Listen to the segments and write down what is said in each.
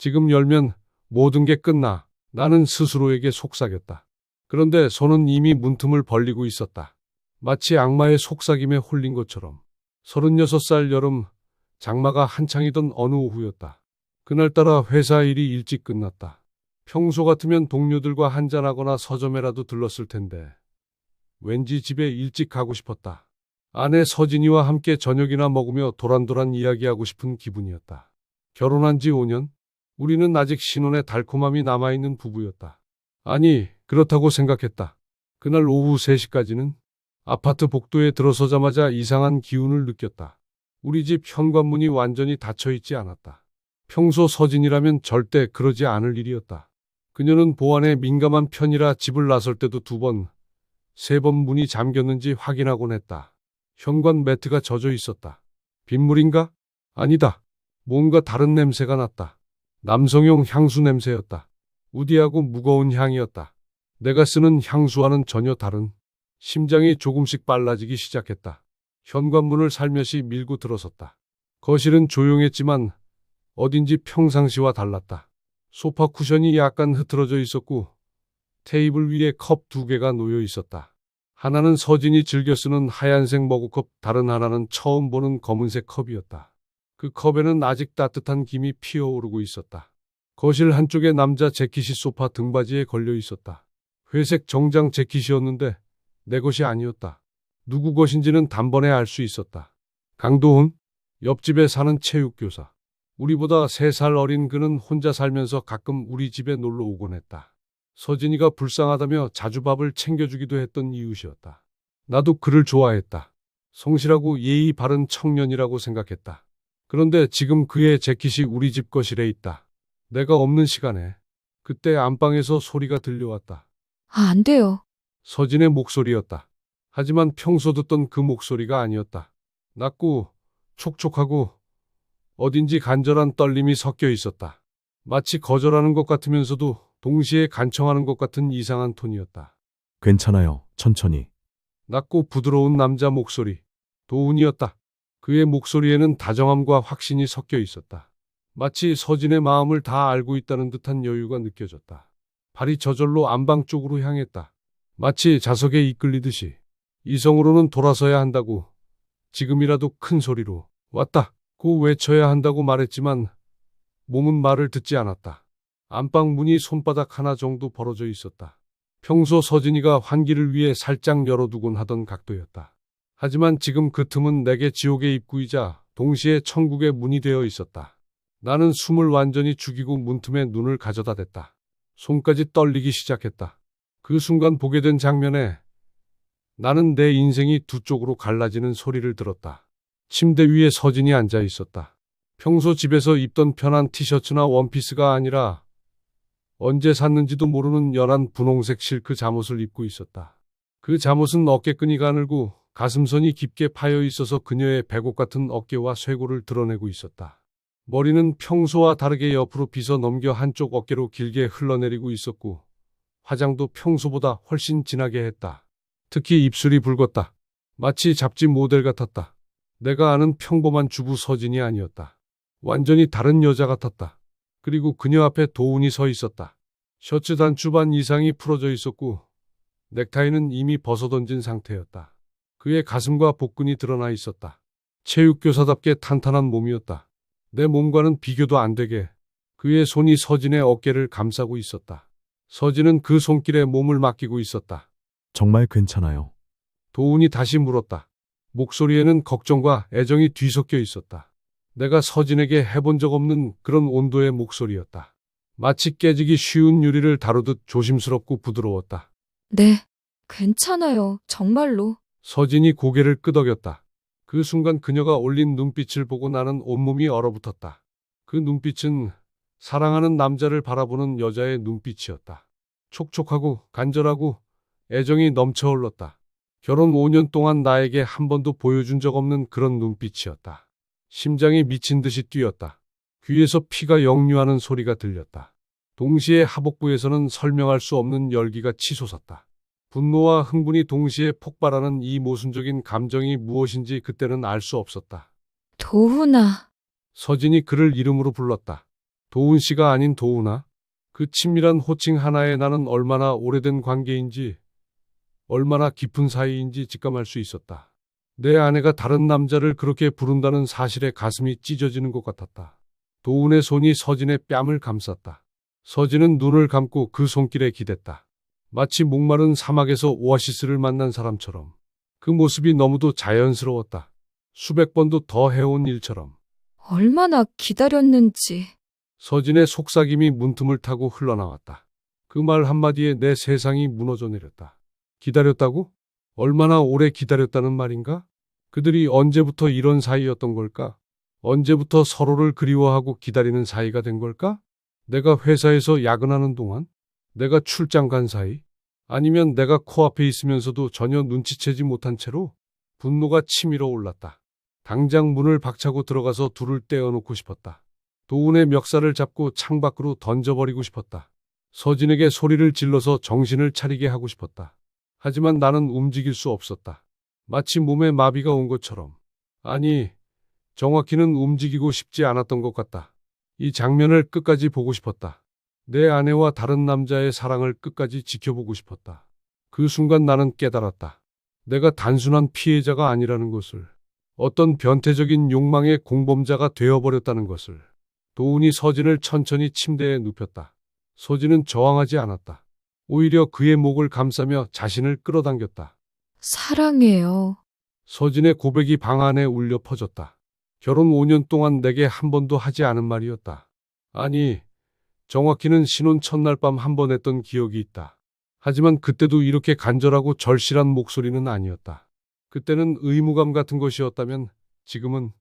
지금 열면 모든 게 끝나. 나는 스스로에게 속삭였다. 그런데 손은 이미 문틈을 벌리고 있었다. 마치 악마의 속삭임에 홀린 것처럼. 36살 여름, 장마가 한창이던 어느 오후였다. 그날따라 회사 일이 일찍 끝났다. 평소 같으면 동료들과 한잔하거나 서점에라도 들렀을 텐데 왠지 집에 일찍 가고 싶었다. 아내 서진이와 함께 저녁이나 먹으며 도란도란 이야기하고 싶은 기분이었다. 결혼한 지 5년? 우리는 아직 신혼의 달콤함이 남아있는 부부였다. 아니, 그렇다고 생각했다. 그날 오후 3시까지는 아파트 복도에 들어서자마자 이상한 기운을 느꼈다. 우리 집 현관문이 완전히 닫혀있지 않았다. 평소 서진이라면 절대 그러지 않을 일이었다. 그녀는 보안에 민감한 편이라 집을 나설 때도 2번, 3번 문이 잠겼는지 확인하곤 했다. 현관 매트가 젖어 있었다. 빗물인가? 아니다. 뭔가 다른 냄새가 났다. 남성용 향수 냄새였다. 우디하고 무거운 향이었다. 내가 쓰는 향수와는 전혀 다른. 심장이 조금씩 빨라지기 시작했다. 현관문을 살며시 밀고 들어섰다. 거실은 조용했지만 어딘지 평상시와 달랐다. 소파 쿠션이 약간 흐트러져 있었고 테이블 위에 컵 2개가 놓여 있었다. 하나는 서진이 즐겨 쓰는 하얀색 머그컵, 다른 하나는 처음 보는 검은색 컵이었다. 그 컵에는 아직 따뜻한 김이 피어오르고 있었다. 거실 한쪽에 남자 재킷이 소파 등받이에 걸려 있었다. 회색 정장 재킷이었는데 내 것이 아니었다. 누구 것인지는 단번에 알 수 있었다. 강도훈? 옆집에 사는 체육교사. 우리보다 3살 어린 그는 혼자 살면서 가끔 우리 집에 놀러 오곤 했다. 서진이가 불쌍하다며 자주 밥을 챙겨주기도 했던 이웃이었다. 나도 그를 좋아했다. 성실하고 예의 바른 청년이라고 생각했다. 그런데 지금 그의 재킷이 우리 집 거실에 있다. 내가 없는 시간에. 그때 안방에서 소리가 들려왔다. 아, 안 돼요. 서진의 목소리였다. 하지만 평소 듣던 그 목소리가 아니었다. 낮고 촉촉하고 어딘지 간절한 떨림이 섞여 있었다. 마치 거절하는 것 같으면서도 동시에 간청하는 것 같은 이상한 톤이었다. 괜찮아요. 천천히. 낮고 부드러운 남자 목소리. 도훈이었다. 그의 목소리에는 다정함과 확신이 섞여 있었다. 마치 서진의 마음을 다 알고 있다는 듯한 여유가 느껴졌다. 발이 저절로 안방 쪽으로 향했다. 마치 자석에 이끌리듯이. 이성으로는 돌아서야 한다고, 지금이라도 큰 소리로 왔다고 외쳐야 한다고 말했지만 몸은 말을 듣지 않았다. 안방 문이 손바닥 하나 정도 벌어져 있었다. 평소 서진이가 환기를 위해 살짝 열어두곤 하던 각도였다. 하지만 지금 그 틈은 내게 지옥의 입구이자 동시에 천국의 문이 되어 있었다. 나는 숨을 완전히 죽이고 문틈에 눈을 가져다 댔다. 손까지 떨리기 시작했다. 그 순간 보게 된 장면에 나는 내 인생이 두 쪽으로 갈라지는 소리를 들었다. 침대 위에 서진이 앉아 있었다. 평소 집에서 입던 편한 티셔츠나 원피스가 아니라 언제 샀는지도 모르는 연한 분홍색 실크 잠옷을 입고 있었다. 그 잠옷은 어깨끈이 가늘고 가슴선이 깊게 파여 있어서 그녀의 배곡 같은 어깨와 쇄골을 드러내고 있었다. 머리는 평소와 다르게 옆으로 빗어 넘겨 한쪽 어깨로 길게 흘러내리고 있었고 화장도 평소보다 훨씬 진하게 했다. 특히 입술이 붉었다. 마치 잡지 모델 같았다. 내가 아는 평범한 주부 서진이 아니었다. 완전히 다른 여자 같았다. 그리고 그녀 앞에 도훈이 서 있었다. 셔츠 단추반 이상이 풀어져 있었고 넥타이는 이미 벗어던진 상태였다. 그의 가슴과 복근이 드러나 있었다. 체육교사답게 탄탄한 몸이었다. 내 몸과는 비교도 안 되게 그의 손이 서진의 어깨를 감싸고 있었다. 서진은 그 손길에 몸을 맡기고 있었다. 정말 괜찮아요. 도훈이 다시 물었다. 목소리에는 걱정과 애정이 뒤섞여 있었다. 내가 서진에게 해본 적 없는 그런 온도의 목소리였다. 마치 깨지기 쉬운 유리를 다루듯 조심스럽고 부드러웠다. 네, 괜찮아요. 정말로. 서진이 고개를 끄덕였다. 그 순간 그녀가 올린 눈빛을 보고 나는 온몸이 얼어붙었다. 그 눈빛은 사랑하는 남자를 바라보는 여자의 눈빛이었다. 촉촉하고 간절하고 애정이 넘쳐 흘렀다. 결혼 5년 동안 나에게 한 번도 보여준 적 없는 그런 눈빛이었다. 심장이 미친 듯이 뛰었다. 귀에서 피가 역류하는 소리가 들렸다. 동시에 하복부에서는 설명할 수 없는 열기가 치솟았다. 분노와 흥분이 동시에 폭발하는 이 모순적인 감정이 무엇인지 그때는 알 수 없었다. 도훈아. 서진이 그를 이름으로 불렀다. 도훈 씨가 아닌 도훈아. 그 친밀한 호칭 하나에 나는 얼마나 오래된 관계인지, 얼마나 깊은 사이인지 직감할 수 있었다. 내 아내가 다른 남자를 그렇게 부른다는 사실에 가슴이 찢어지는 것 같았다. 도훈의 손이 서진의 뺨을 감쌌다. 서진은 눈을 감고 그 손길에 기댔다. 마치 목마른 사막에서 오아시스를 만난 사람처럼. 그 모습이 너무도 자연스러웠다. 수백 번도 더 해온 일처럼. 얼마나 기다렸는지. 서진의 속삭임이 문틈을 타고 흘러나왔다. 그 말 한마디에 내 세상이 무너져 내렸다. 기다렸다고? 얼마나 오래 기다렸다는 말인가? 그들이 언제부터 이런 사이였던 걸까? 언제부터 서로를 그리워하고 기다리는 사이가 된 걸까? 내가 회사에서 야근하는 동안? 내가 출장 간 사이? 아니면 내가 코앞에 있으면서도 전혀 눈치채지 못한 채로? 분노가 치밀어 올랐다. 당장 문을 박차고 들어가서 둘을 떼어놓고 싶었다. 도훈의 멱살을 잡고 창밖으로 던져버리고 싶었다. 서진에게 소리를 질러서 정신을 차리게 하고 싶었다. 하지만 나는 움직일 수 없었다. 마치 몸에 마비가 온 것처럼. 아니, 정확히는 움직이고 싶지 않았던 것 같다. 이 장면을 끝까지 보고 싶었다. 내 아내와 다른 남자의 사랑을 끝까지 지켜보고 싶었다. 그 순간 나는 깨달았다. 내가 단순한 피해자가 아니라는 것을. 어떤 변태적인 욕망의 공범자가 되어버렸다는 것을. 도훈이 서진을 천천히 침대에 눕혔다. 서진은 저항하지 않았다. 오히려 그의 목을 감싸며 자신을 끌어당겼다. 사랑해요. 서진의 고백이 방 안에 울려 퍼졌다. 결혼 5년 동안 내게 한 번도 하지 않은 말이었다. 아니, 정확히는 신혼 첫날 밤 한 번 했던 기억이 있다. 하지만 그때도 이렇게 간절하고 절실한 목소리는 아니었다. 그때는 의무감 같은 것이었다면 지금은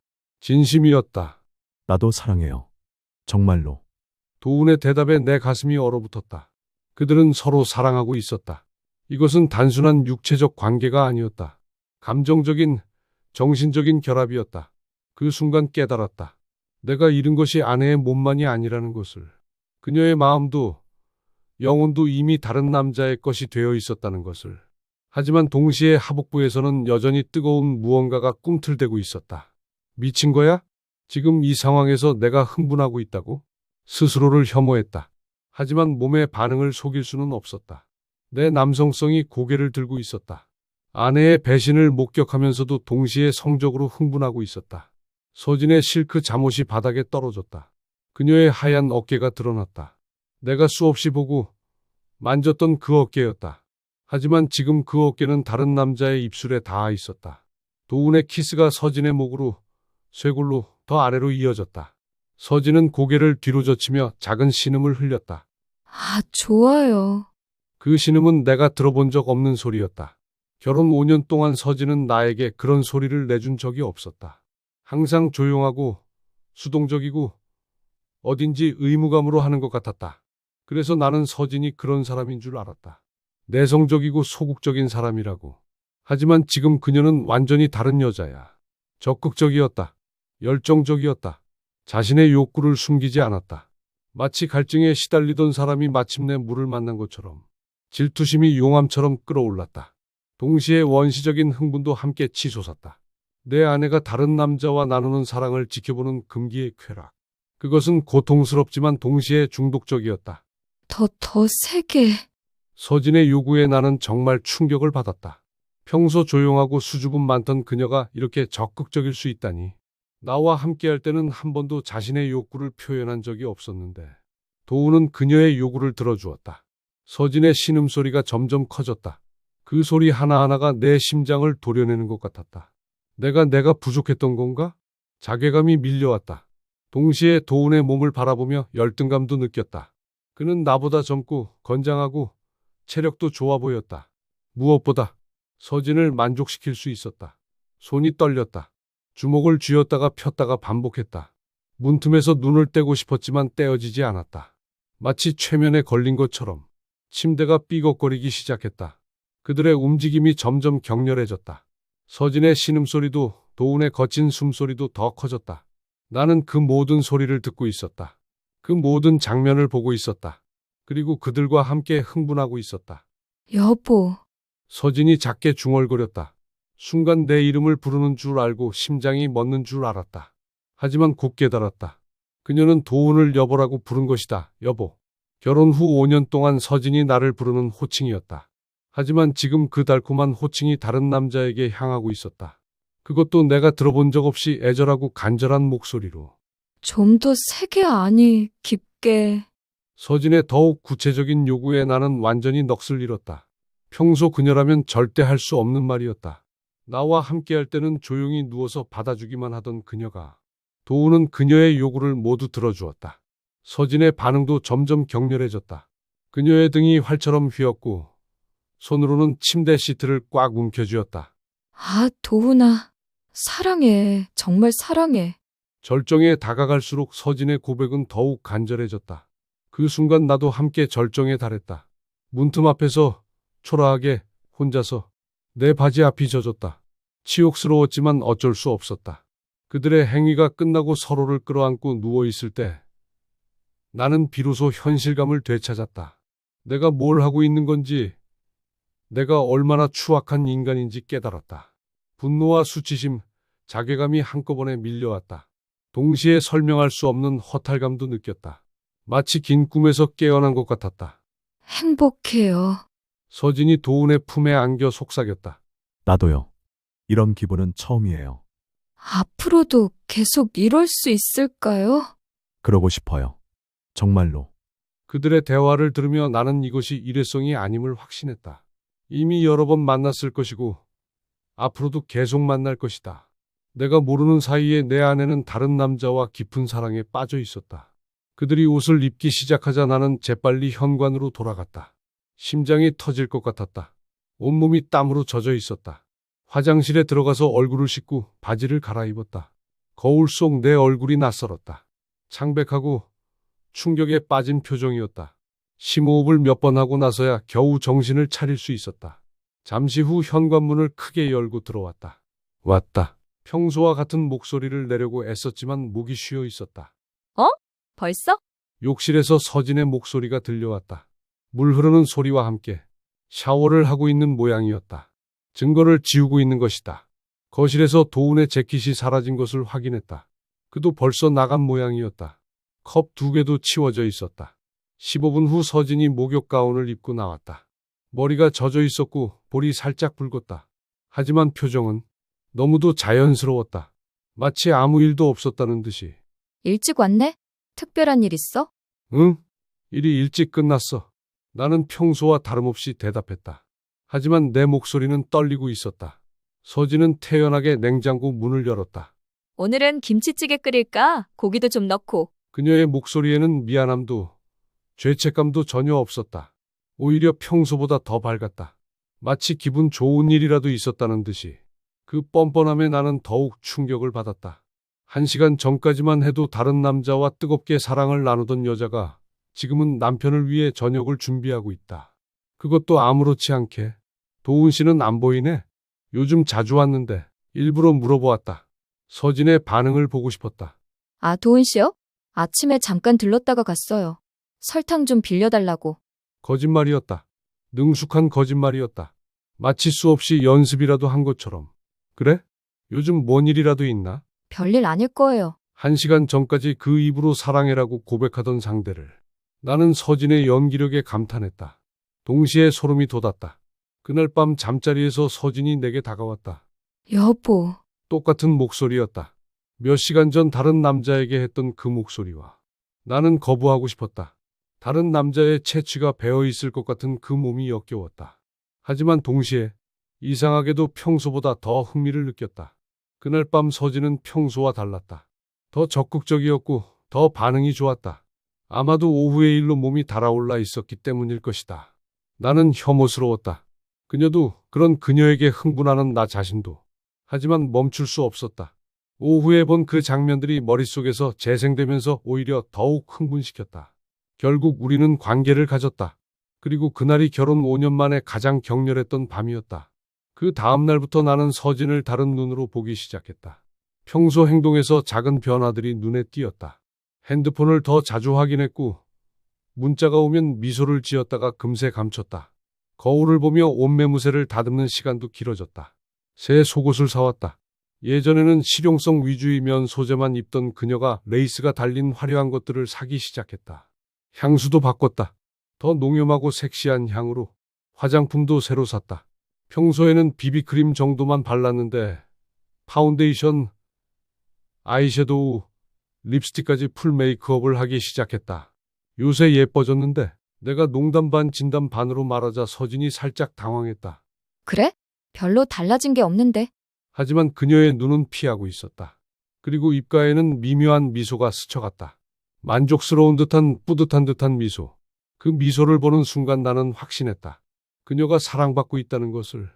진심이었다. 나도 사랑해요. 정말로. 도훈의 대답에 내 가슴이 얼어붙었다. 그들은 서로 사랑하고 있었다. 이것은 단순한 육체적 관계가 아니었다. 감정적인, 정신적인 결합이었다. 그 순간 깨달았다. 내가 잃은 것이 아내의 몸만이 아니라는 것을. 그녀의 마음도, 영혼도 이미 다른 남자의 것이 되어 있었다는 것을. 하지만 동시에 하복부에서는 여전히 뜨거운 무언가가 꿈틀대고 있었다. 미친 거야? 지금 이 상황에서 내가 흥분하고 있다고? 스스로를 혐오했다. 하지만 몸의 반응을 속일 수는 없었다. 내 남성성이 고개를 들고 있었다. 아내의 배신을 목격하면서도 동시에 성적으로 흥분하고 있었다. 서진의 실크 잠옷이 바닥에 떨어졌다. 그녀의 하얀 어깨가 드러났다. 내가 수없이 보고 만졌던 그 어깨였다. 하지만 지금 그 어깨는 다른 남자의 입술에 닿아 있었다. 도훈의 키스가 서진의 목으로, 쇄골로 더 아래로 이어졌다. 서진은 고개를 뒤로 젖히며 작은 신음을 흘렸다. 아, 좋아요. 그 신음은 내가 들어본 적 없는 소리였다. 결혼 5년 동안 서진은 나에게 그런 소리를 내준 적이 없었다. 항상 조용하고 수동적이고 어딘지 의무감으로 하는 것 같았다. 그래서 나는 서진이 그런 사람인 줄 알았다. 내성적이고 소극적인 사람이라고. 하지만 지금 그녀는 완전히 다른 여자야. 적극적이었다. 열정적이었다. 자신의 욕구를 숨기지 않았다. 마치 갈증에 시달리던 사람이 마침내 물을 만난 것처럼. 질투심이 용암처럼 끓어올랐다. 동시에 원시적인 흥분도 함께 치솟았다. 내 아내가 다른 남자와 나누는 사랑을 지켜보는 금기의 쾌락. 그것은 고통스럽지만 동시에 중독적이었다. 더 세게. 서진의 요구에 나는 정말 충격을 받았다. 평소 조용하고 수줍음 많던 그녀가 이렇게 적극적일 수 있다니. 나와 함께할 때는 한 번도 자신의 욕구를 표현한 적이 없었는데. 도훈은 그녀의 요구를 들어주었다. 서진의 신음소리가 점점 커졌다. 그 소리 하나하나가 내 심장을 도려내는 것 같았다. 내가 부족했던 건가? 자괴감이 밀려왔다. 동시에 도훈의 몸을 바라보며 열등감도 느꼈다. 그는 나보다 젊고 건장하고 체력도 좋아 보였다. 무엇보다 서진을 만족시킬 수 있었다. 손이 떨렸다. 주먹을 쥐었다가 폈다가 반복했다. 문틈에서 눈을 떼고 싶었지만 떼어지지 않았다. 마치 최면에 걸린 것처럼. 침대가 삐걱거리기 시작했다. 그들의 움직임이 점점 격렬해졌다. 서진의 신음소리도 도훈의 거친 숨소리도 더 커졌다. 나는 그 모든 소리를 듣고 있었다. 그 모든 장면을 보고 있었다. 그리고 그들과 함께 흥분하고 있었다. 여보. 서진이 작게 중얼거렸다. 순간 내 이름을 부르는 줄 알고 심장이 멎는 줄 알았다. 하지만 곧 깨달았다. 그녀는 도훈을 여보라고 부른 것이다. 여보. 결혼 후 5년 동안 서진이 나를 부르는 호칭이었다. 하지만 지금 그 달콤한 호칭이 다른 남자에게 향하고 있었다. 그것도 내가 들어본 적 없이 애절하고 간절한 목소리로. 좀 더 세게 아니, 깊게. 서진의 더욱 구체적인 요구에 나는 완전히 넋을 잃었다. 평소 그녀라면 절대 할 수 없는 말이었다. 나와 함께할 때는 조용히 누워서 받아주기만 하던 그녀가 도우는 그녀의 요구를 모두 들어주었다. 서진의 반응도 점점 격렬해졌다. 그녀의 등이 활처럼 휘었고 손으로는 침대 시트를 꽉 움켜쥐었다. 아, 도훈아. 사랑해. 정말 사랑해. 절정에 다가갈수록 서진의 고백은 더욱 간절해졌다. 그 순간 나도 함께 절정에 달했다. 문틈 앞에서 초라하게 혼자서 내 바지 앞이 젖었다. 치욕스러웠지만 어쩔 수 없었다. 그들의 행위가 끝나고 서로를 끌어안고 누워있을 때 나는 비로소 현실감을 되찾았다. 내가 뭘 하고 있는 건지, 내가 얼마나 추악한 인간인지 깨달았다. 분노와 수치심, 자괴감이 한꺼번에 밀려왔다. 동시에 설명할 수 없는 허탈감도 느꼈다. 마치 긴 꿈에서 깨어난 것 같았다. 행복해요. 서진이 도훈의 품에 안겨 속삭였다. 나도요. 이런 기분은 처음이에요. 앞으로도 계속 이럴 수 있을까요? 그러고 싶어요. 정말로. 그들의 대화를 들으며 나는 이것이 일회성이 아님을 확신했다. 이미 여러 번 만났을 것이고 앞으로도 계속 만날 것이다. 내가 모르는 사이에 내 안에는 다른 남자와 깊은 사랑에 빠져 있었다. 그들이 옷을 입기 시작하자 나는 재빨리 현관으로 돌아갔다. 심장이 터질 것 같았다. 온몸이 땀으로 젖어 있었다. 화장실에 들어가서 얼굴을 씻고 바지를 갈아입었다. 거울 속 내 얼굴이 낯설었다. 창백하고 충격에 빠진 표정이었다. 심호흡을 몇 번 하고 나서야 겨우 정신을 차릴 수 있었다. 잠시 후 현관문을 크게 열고 들어왔다. 왔다. 평소와 같은 목소리를 내려고 애썼지만 목이 쉬어 있었다. 벌써? 욕실에서 서진의 목소리가 들려왔다. 물 흐르는 소리와 함께 샤워를 하고 있는 모양이었다. 증거를 지우고 있는 것이다. 거실에서 도훈의 재킷이 사라진 것을 확인했다. 그도 벌써 나간 모양이었다. 컵 2개도 치워져 있었다. 15분 후 서진이 목욕 가운을 입고 나왔다. 머리가 젖어 있었고 볼이 살짝 붉었다. 하지만 표정은 너무도 자연스러웠다. 마치 아무 일도 없었다는 듯이. 일찍 왔네? 특별한 일 있어? 응? 일이 일찍 끝났어. 나는 평소와 다름없이 대답했다. 하지만 내 목소리는 떨리고 있었다. 서진은 태연하게 냉장고 문을 열었다. 오늘은 김치찌개 끓일까? 고기도 좀 넣고. 그녀의 목소리에는 미안함도 죄책감도 전혀 없었다. 오히려 평소보다 더 밝았다. 마치 기분 좋은 일이라도 있었다는 듯이. 그 뻔뻔함에 나는 더욱 충격을 받았다. 1시간 전까지만 해도 다른 남자와 뜨겁게 사랑을 나누던 여자가 지금은 남편을 위해 저녁을 준비하고 있다. 그것도 아무렇지 않게. 도훈 씨는 안 보이네. 요즘 자주 왔는데 일부러 물어보았다. 서진의 반응을 보고 싶었다. 아, 도훈 씨요? 아침에 잠깐 들렀다가 갔어요. 설탕 좀 빌려달라고. 거짓말이었다. 능숙한 거짓말이었다. 마치 수없이 연습이라도 한 것처럼. 그래? 요즘 뭔 일이라도 있나? 별일 아닐 거예요. 1시간 전까지 그 입으로 사랑해라고 고백하던 상대를. 나는 서진의 연기력에 감탄했다. 동시에 소름이 돋았다. 그날 밤 잠자리에서 서진이 내게 다가왔다. 여보. 똑같은 목소리였다. 몇 시간 전 다른 남자에게 했던 그 목소리와. 나는 거부하고 싶었다. 다른 남자의 체취가 배어 있을 것 같은 그 몸이 역겨웠다. 하지만 동시에 이상하게도 평소보다 더 흥미를 느꼈다. 그날 밤 서진은 평소와 달랐다. 더 적극적이었고 더 반응이 좋았다. 아마도 오후의 일로 몸이 달아올라 있었기 때문일 것이다. 나는 혐오스러웠다. 그녀도, 그런 그녀에게 흥분하는 나 자신도. 하지만 멈출 수 없었다. 오후에 본 그 장면들이 머릿속에서 재생되면서 오히려 더욱 흥분시켰다. 결국 우리는 관계를 가졌다. 그리고 그날이 결혼 5년 만에 가장 격렬했던 밤이었다. 그 다음 날부터 나는 서진을 다른 눈으로 보기 시작했다. 평소 행동에서 작은 변화들이 눈에 띄었다. 핸드폰을 더 자주 확인했고 문자가 오면 미소를 지었다가 금세 감췄다. 거울을 보며 옷매무새를 다듬는 시간도 길어졌다. 새 속옷을 사왔다. 예전에는 실용성 위주의 면 소재만 입던 그녀가 레이스가 달린 화려한 것들을 사기 시작했다. 향수도 바꿨다. 더 농염하고 섹시한 향으로. 화장품도 새로 샀다. 평소에는 비비크림 정도만 발랐는데 파운데이션, 아이섀도우, 립스틱까지 풀 메이크업을 하기 시작했다. 요새 예뻐졌는데 내가 농담 반 진담 반으로 말하자 서진이 살짝 당황했다. 그래? 별로 달라진 게 없는데. 하지만 그녀의 눈은 피하고 있었다. 그리고 입가에는 미묘한 미소가 스쳐갔다. 만족스러운 듯한 뿌듯한 듯한 미소. 그 미소를 보는 순간 나는 확신했다. 그녀가 사랑받고 있다는 것을,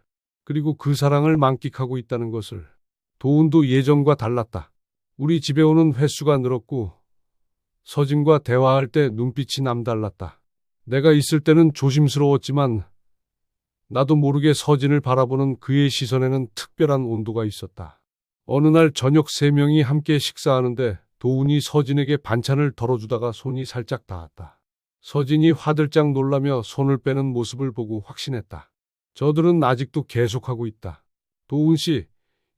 그리고 그 사랑을 만끽하고 있다는 것을. 도훈도 예전과 달랐다. 우리 집에 오는 횟수가 늘었고 서진과 대화할 때 눈빛이 남달랐다. 내가 있을 때는 조심스러웠지만 나도 모르게 서진을 바라보는 그의 시선에는 특별한 온도가 있었다. 어느 날 저녁 세 명이 함께 식사하는데 도훈이 서진에게 반찬을 덜어주다가 손이 살짝 닿았다. 서진이 화들짝 놀라며 손을 빼는 모습을 보고 확신했다. 저들은 아직도 계속하고 있다. 도훈 씨,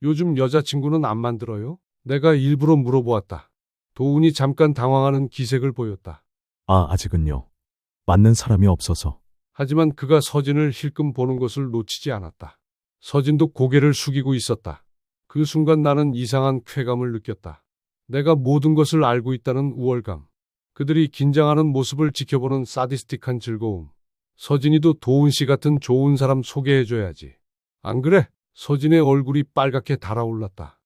요즘 여자친구는 안 만들어요? 내가 일부러 물어보았다. 도훈이 잠깐 당황하는 기색을 보였다. 아직은요. 맞는 사람이 없어서. 하지만 그가 서진을 힐끔 보는 것을 놓치지 않았다. 서진도 고개를 숙이고 있었다. 그 순간 나는 이상한 쾌감을 느꼈다. 내가 모든 것을 알고 있다는 우월감. 그들이 긴장하는 모습을 지켜보는 사디스틱한 즐거움. 서진이도 도훈 씨 같은 좋은 사람 소개해줘야지. 안 그래? 서진의 얼굴이 빨갛게 달아올랐다.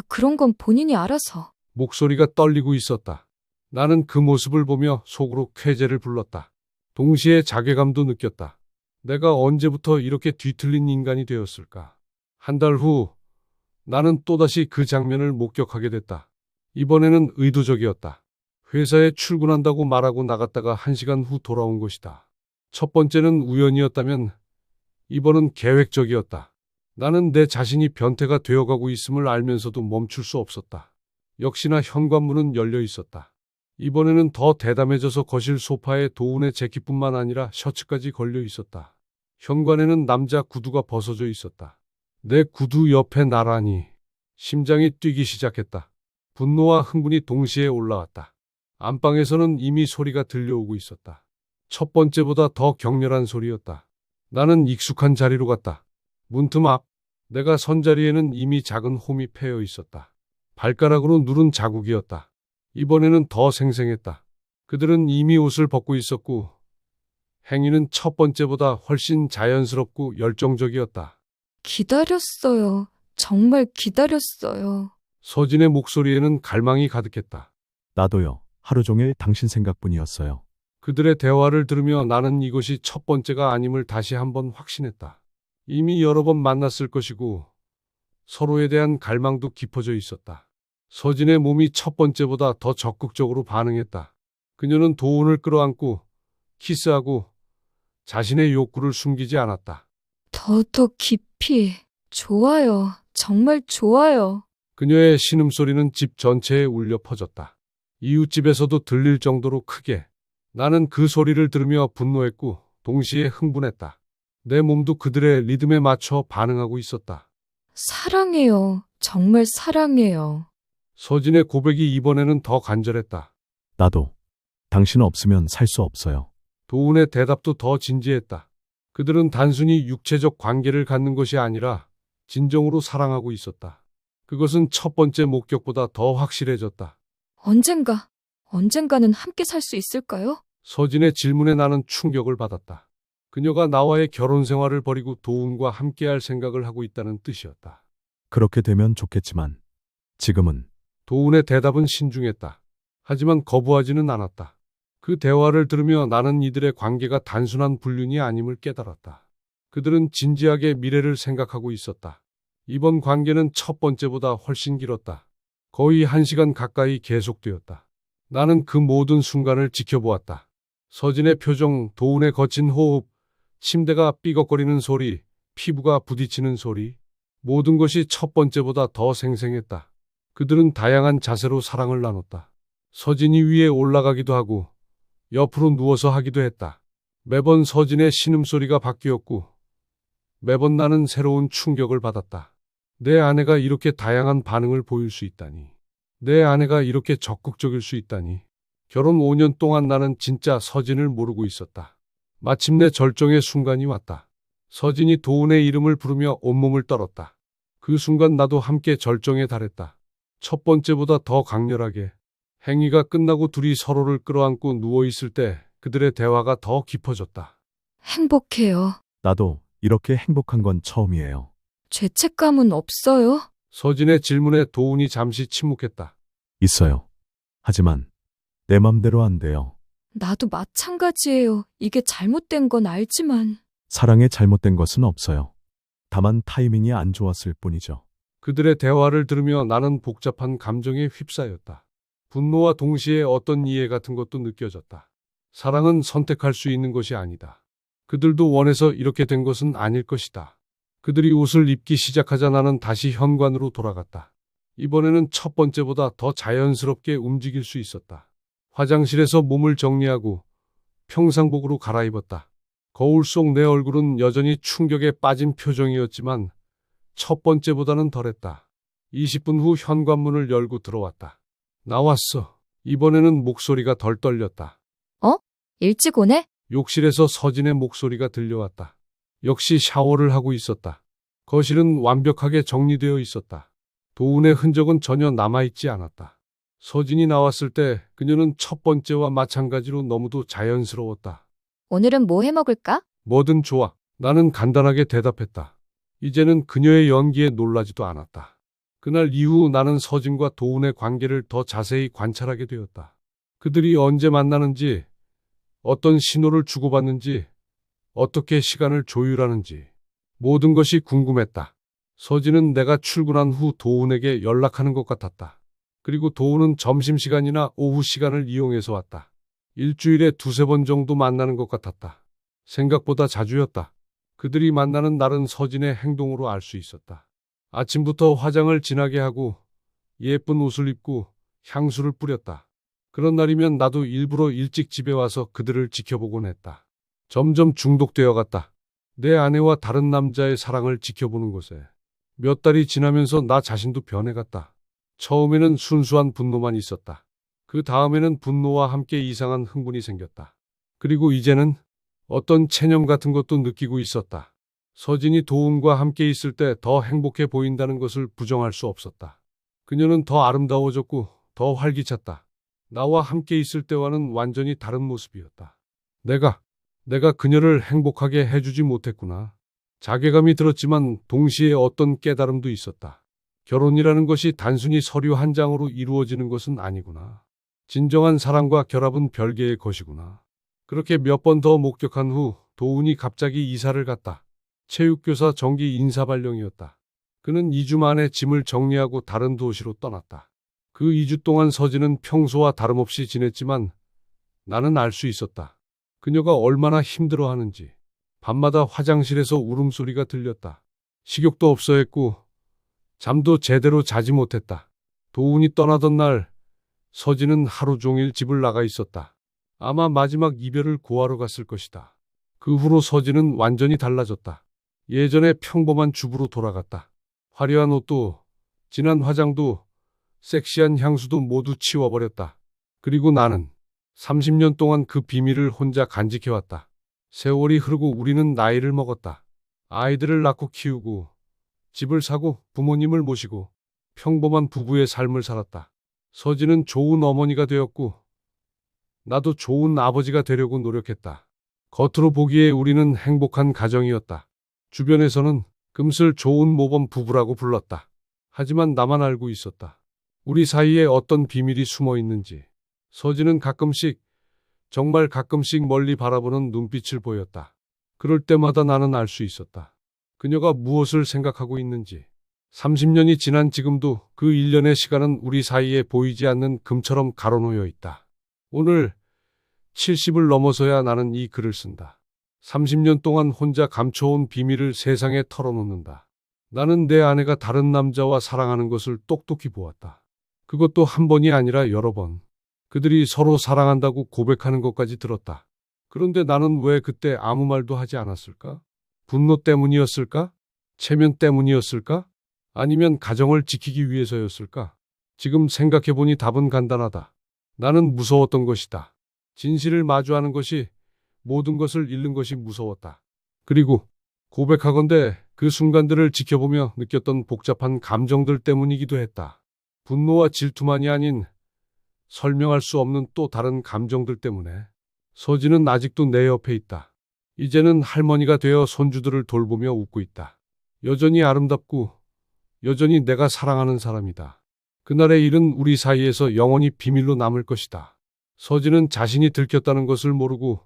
그런 건 본인이 알아서. 목소리가 떨리고 있었다. 나는 그 모습을 보며 속으로 쾌재를 불렀다. 동시에 자괴감도 느꼈다. 내가 언제부터 이렇게 뒤틀린 인간이 되었을까? 한 달 후, 나는 또다시 그 장면을 목격하게 됐다. 이번에는 의도적이었다. 회사에 출근한다고 말하고 나갔다가 1시간 후 돌아온 것이다. 첫 번째는 우연이었다면 이번은 계획적이었다. 나는 내 자신이 변태가 되어가고 있음을 알면서도 멈출 수 없었다. 역시나 현관문은 열려 있었다. 이번에는 더 대담해져서 거실 소파에 도훈의 재킷뿐만 아니라 셔츠까지 걸려 있었다. 현관에는 남자 구두가 벗어져 있었다. 내 구두 옆에 나란히. 심장이 뛰기 시작했다. 분노와 흥분이 동시에 올라왔다. 안방에서는 이미 소리가 들려오고 있었다. 첫 번째보다 더 격렬한 소리였다. 나는 익숙한 자리로 갔다. 문틈 앞, 내가 선 자리에는 이미 작은 홈이 패여 있었다. 발가락으로 누른 자국이었다. 이번에는 더 생생했다. 그들은 이미 옷을 벗고 있었고 행위는 첫 번째보다 훨씬 자연스럽고 열정적이었다. 기다렸어요. 정말 기다렸어요. 서진의 목소리에는 갈망이 가득했다. 나도요. 하루 종일 당신 생각뿐이었어요. 그들의 대화를 들으며 나는 이것이 첫 번째가 아님을 다시 한번 확신했다. 이미 여러 번 만났을 것이고 서로에 대한 갈망도 깊어져 있었다. 서진의 몸이 첫 번째보다 더 적극적으로 반응했다. 그녀는 도훈을 끌어안고 키스하고 자신의 욕구를 숨기지 않았다. 더 깊이. 좋아요. 정말 좋아요. 그녀의 신음소리는 집 전체에 울려 퍼졌다. 이웃집에서도 들릴 정도로 크게. 나는 그 소리를 들으며 분노했고 동시에 흥분했다. 내 몸도 그들의 리듬에 맞춰 반응하고 있었다. 사랑해요. 정말 사랑해요. 서진의 고백이 이번에는 더 간절했다. 나도. 당신 없으면 살 수 없어요. 도훈의 대답도 더 진지했다. 그들은 단순히 육체적 관계를 갖는 것이 아니라 진정으로 사랑하고 있었다. 그것은 첫 번째 목격보다 더 확실해졌다. 언젠가는 함께 살 수 있을까요? 서진의 질문에 나는 충격을 받았다. 그녀가 나와의 결혼 생활을 버리고 도훈과 함께할 생각을 하고 있다는 뜻이었다. 그렇게 되면 좋겠지만 지금은 도훈의 대답은 신중했다. 하지만 거부하지는 않았다. 그 대화를 들으며 나는 이들의 관계가 단순한 불륜이 아님을 깨달았다. 그들은 진지하게 미래를 생각하고 있었다. 이번 관계는 첫 번째보다 훨씬 길었다. 거의 1시간 가까이 계속되었다. 나는 그 모든 순간을 지켜보았다. 서진의 표정, 도훈의 거친 호흡, 침대가 삐걱거리는 소리, 피부가 부딪히는 소리. 모든 것이 첫 번째보다 더 생생했다. 그들은 다양한 자세로 사랑을 나눴다. 서진이 위에 올라가기도 하고 옆으로 누워서 하기도 했다. 매번 서진의 신음소리가 바뀌었고 매번 나는 새로운 충격을 받았다. 내 아내가 이렇게 다양한 반응을 보일 수 있다니. 내 아내가 이렇게 적극적일 수 있다니. 결혼 5년 동안 나는 진짜 서진을 모르고 있었다. 마침내 절정의 순간이 왔다. 서진이 도훈의 이름을 부르며 온몸을 떨었다. 그 순간 나도 함께 절정에 달했다. 첫 번째보다 더 강렬하게. 행위가 끝나고 둘이 서로를 끌어안고 누워있을 때 그들의 대화가 더 깊어졌다. 행복해요. 나도 이렇게 행복한 건 처음이에요. 죄책감은 없어요? 서진의 질문에 도훈이 잠시 침묵했다. 있어요. 하지만 내 맘대로 안 돼요. 나도 마찬가지예요. 이게 잘못된 건 알지만. 사랑에 잘못된 것은 없어요. 다만 타이밍이 안 좋았을 뿐이죠. 그들의 대화를 들으며 나는 복잡한 감정에 휩싸였다. 분노와 동시에 어떤 이해 같은 것도 느껴졌다. 사랑은 선택할 수 있는 것이 아니다. 그들도 원해서 이렇게 된 것은 아닐 것이다. 그들이 옷을 입기 시작하자 나는 다시 현관으로 돌아갔다. 이번에는 첫 번째보다 더 자연스럽게 움직일 수 있었다. 화장실에서 몸을 정리하고 평상복으로 갈아입었다. 거울 속 내 얼굴은 여전히 충격에 빠진 표정이었지만 첫 번째보다는 덜했다. 20분 후 현관문을 열고 들어왔다. 나왔어. 이번에는 목소리가 덜 떨렸다. 일찍 오네? 욕실에서 서진의 목소리가 들려왔다. 역시 샤워를 하고 있었다. 거실은 완벽하게 정리되어 있었다. 도훈의 흔적은 전혀 남아있지 않았다. 서진이 나왔을 때 그녀는 첫 번째와 마찬가지로 너무도 자연스러웠다. 오늘은 뭐 해 먹을까? 뭐든 좋아. 나는 간단하게 대답했다. 이제는 그녀의 연기에 놀라지도 않았다. 그날 이후 나는 서진과 도훈의 관계를 더 자세히 관찰하게 되었다. 그들이 언제 만나는지, 어떤 신호를 주고받는지, 어떻게 시간을 조율하는지 모든 것이 궁금했다. 서진은 내가 출근한 후 도훈에게 연락하는 것 같았다. 그리고 도훈은 점심시간이나 오후 시간을 이용해서 왔다. 일주일에 두세 번 정도 만나는 것 같았다. 생각보다 자주였다. 그들이 만나는 날은 서진의 행동으로 알 수 있었다. 아침부터 화장을 진하게 하고 예쁜 옷을 입고 향수를 뿌렸다. 그런 날이면 나도 일부러 일찍 집에 와서 그들을 지켜보곤 했다. 점점 중독되어 갔다. 내 아내와 다른 남자의 사랑을 지켜보는 것에. 몇 달이 지나면서 나 자신도 변해갔다. 처음에는 순수한 분노만 있었다. 그 다음에는 분노와 함께 이상한 흥분이 생겼다. 그리고 이제는 어떤 체념 같은 것도 느끼고 있었다. 서진이 도훈과 함께 있을 때 더 행복해 보인다는 것을 부정할 수 없었다. 그녀는 더 아름다워졌고 더 활기찼다. 나와 함께 있을 때와는 완전히 다른 모습이었다. 내가 그녀를 행복하게 해주지 못했구나. 자괴감이 들었지만 동시에 어떤 깨달음도 있었다. 결혼이라는 것이 단순히 서류 한 장으로 이루어지는 것은 아니구나. 진정한 사랑과 결합은 별개의 것이구나. 그렇게 몇 번 더 목격한 후 도훈이 갑자기 이사를 갔다. 체육교사 정기 인사발령이었다. 그는 2주 만에 짐을 정리하고 다른 도시로 떠났다. 그 2주 동안 서진은 평소와 다름없이 지냈지만 나는 알 수 있었다. 그녀가 얼마나 힘들어하는지. 밤마다 화장실에서 울음소리가 들렸다. 식욕도 없어 했고 잠도 제대로 자지 못했다. 도훈이 떠나던 날 서진은 하루 종일 집을 나가 있었다. 아마 마지막 이별을 고하러 갔을 것이다. 그 후로 서진은 완전히 달라졌다. 예전에 평범한 주부로 돌아갔다. 화려한 옷도, 진한 화장도, 섹시한 향수도 모두 치워버렸다. 그리고 나는 30년 동안 그 비밀을 혼자 간직해왔다. 세월이 흐르고 우리는 나이를 먹었다. 아이들을 낳고 키우고, 집을 사고 부모님을 모시고 평범한 부부의 삶을 살았다. 서진은 좋은 어머니가 되었고, 나도 좋은 아버지가 되려고 노력했다. 겉으로 보기에 우리는 행복한 가정이었다. 주변에서는 금슬 좋은 모범 부부라고 불렀다. 하지만 나만 알고 있었다. 우리 사이에 어떤 비밀이 숨어 있는지. 서진은 가끔씩, 정말 가끔씩 멀리 바라보는 눈빛을 보였다. 그럴 때마다 나는 알 수 있었다. 그녀가 무엇을 생각하고 있는지. 30년이 지난 지금도 그 일련의 시간은 우리 사이에 보이지 않는 금처럼 가로놓여 있다. 오늘 70을 넘어서야 나는 이 글을 쓴다. 30년 동안 혼자 감춰온 비밀을 세상에 털어놓는다. 나는 내 아내가 다른 남자와 사랑하는 것을 똑똑히 보았다. 그것도 한 번이 아니라 여러 번. 그들이 서로 사랑한다고 고백하는 것까지 들었다. 그런데 나는 왜 그때 아무 말도 하지 않았을까? 분노 때문이었을까? 체면 때문이었을까? 아니면 가정을 지키기 위해서였을까? 지금 생각해보니 답은 간단하다. 나는 무서웠던 것이다. 진실을 마주하는 것이, 모든 것을 잃는 것이 무서웠다. 그리고 고백하건대 그 순간들을 지켜보며 느꼈던 복잡한 감정들 때문이기도 했다. 분노와 질투만이 아닌 설명할 수 없는 또 다른 감정들 때문에. 서진은 아직도 내 옆에 있다. 이제는 할머니가 되어 손주들을 돌보며 웃고 있다. 여전히 아름답고 여전히 내가 사랑하는 사람이다. 그날의 일은 우리 사이에서 영원히 비밀로 남을 것이다. 서진은 자신이 들켰다는 것을 모르고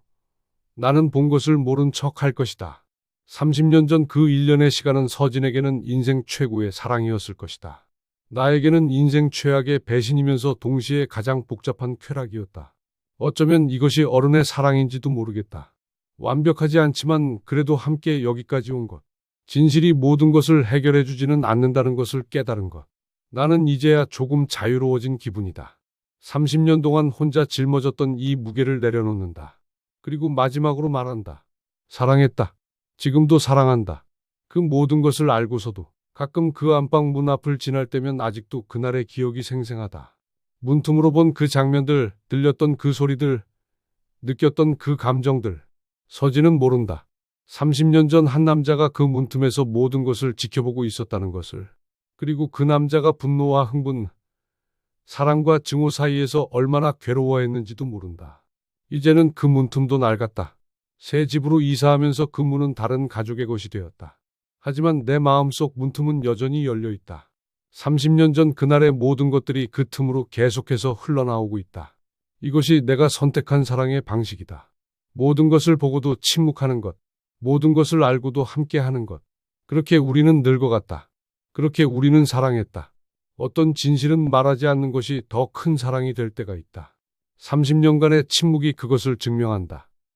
나는 본 것을 모른 척 할 것이다. 30년 전 그 1년의 시간은 서진에게는 인생 최고의 사랑이었을 것이다. 나에게는 인생 최악의 배신이면서 동시에 가장 복잡한 쾌락이었다. 어쩌면 이것이 어른의 사랑인지도 모르겠다. 완벽하지 않지만 그래도 함께 여기까지 온 것. 진실이 모든 것을 해결해 주지는 않는다는 것을 깨달은 것. 나는 이제야 조금 자유로워진 기분이다. 30년 동안 혼자 짊어졌던 이 무게를 내려놓는다. 그리고 마지막으로 말한다. 사랑했다. 지금도 사랑한다. 그 모든 것을 알고서도 가끔 그 안방 문 앞을 지날 때면 아직도 그날의 기억이 생생하다. 문틈으로 본 그 장면들, 들렸던 그 소리들, 느꼈던 그 감정들. 서진은 모른다. 30년 전 한 남자가 그 문틈에서 모든 것을 지켜보고 있었다는 것을. 그리고 그 남자가 분노와 흥분, 사랑과 증오 사이에서 얼마나 괴로워했는지도 모른다. 이제는 그 문틈도 낡았다. 새 집으로 이사하면서 그 문은 다른 가족의 것이 되었다. 하지만 내 마음속 문틈은 여전히 열려 있다. 30년 전 그날의 모든 것들이 그 틈으로 계속해서 흘러나오고 있다. 이것이 내가 선택한 사랑의 방식이다. 모든 것을 보고도 침묵하는 것, 모든 것을 알고도 함께하는 것. 그렇게 우리는 늙어갔다. 그렇게 우리는 사랑했다. 어떤 진실은 말하지 않는 것이 더 큰 사랑이 될 때가 있다. 30년간의 침묵이 그것을 증명한다.